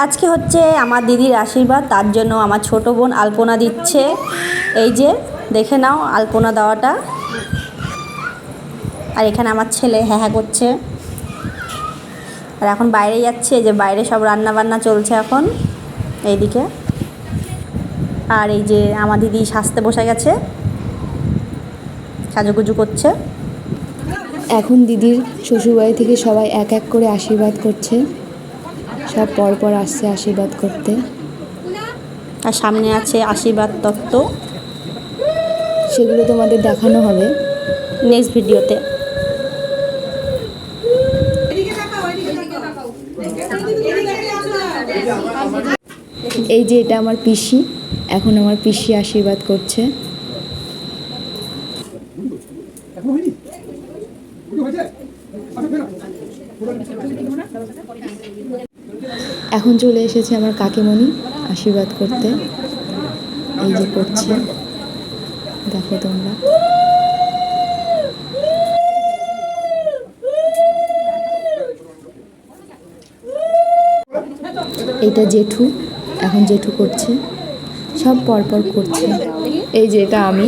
আজকে হচ্ছে আমার দিদির আশীর্বাদ, তার জন্য আমার ছোট বোন আলপনা দিচ্ছে। এই যে দেখে নাও আলপনা দেওয়াটা। আর এখানে আমার ছেলে হ্যাঁ হ্যাঁ করছে। আর এখন বাইরে যাচ্ছে, যে বাইরে সব রান্না বান্না চলছে এখন এইদিকে। আর এই যে আমার দিদি সাজতে বসে গেছে, সাজুগুজু করছে। এখন দিদির শ্বশুরবাড়ি থেকে সবাই এক এক করে আশীর্বাদ করছে, সব পরপর আসছে আশীর্বাদ করতে। আর সামনে আছে আশীর্বাদ তত্ত্ব, সেগুলো তোমাদের দেখানো হবে নেক্সট ভিডিওতে। এই যে এটা আমার পিসি, এখন আমার পিসি আশীর্বাদ করছে। এখন চলে এসেছে আমার কাকিমণি আশীর্বাদ করতে। এই যে করছে, দেখো তোমরা। এটা জেঠু, এখন জেঠু করছে, সব পরপর করছে। এই যে এটা আমি।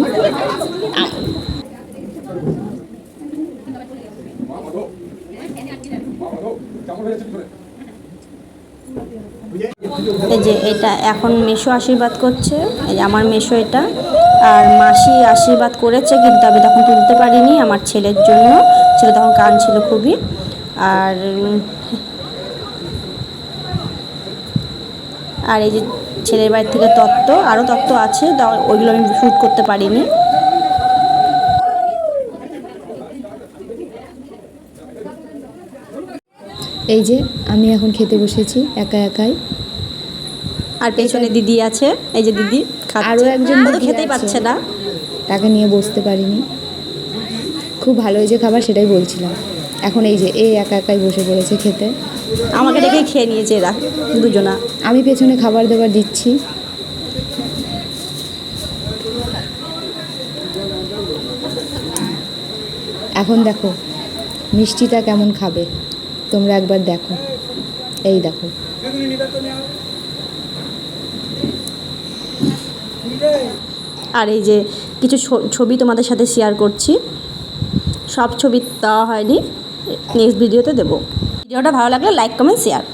এই যে এটা এখন মেশো আশীর্বাদ করছে, এই যে আমার মেশো এটা। আর মাসি আশীর্বাদ করেছে, কিন্তু আমি তখন তুলতে পারিনি আমার ছেলের জন্য, ছেলে তখন কাঁদছিল খুবই। আর এই যে ছেলের বাড়ি থেকে তত্ত্ব, আরও তত্ত্ব আছে, ওইগুলো আমি শ্যুট করতে পারিনি। এই যে আমি এখন খেতে বসেছি একা একাই। আর পেছনে দিদি আছে, এই যে দিদি খাচ্ছে। আরও একজন তো খেতেই পাচ্ছে না, তাকে নিয়ে বসতে পারিনি। খুব ভালো হয়েছে খাবার, সেটাই বলছিলাম। এখন এই যে একা একাই বসে পড়েছে খেতে, আমাকে ডেকে খেয়ে নিয়েছে এরা দুজনা। আমি পেছনে খাবার দাবার দিচ্ছি। এখন দেখো মিষ্টিটা কেমন খাবে, তোমরা একবার দেখো। এই দেখো, আর এই যে কিছু ছবি তোমাদের সাথে শেয়ার করছি, সব ছবি দেওয়া হয়নি, নেক্সট ভিডিওতে দেবো। ভিডিওটা ভালো লাগলে লাইক কমেন্ট শেয়ার।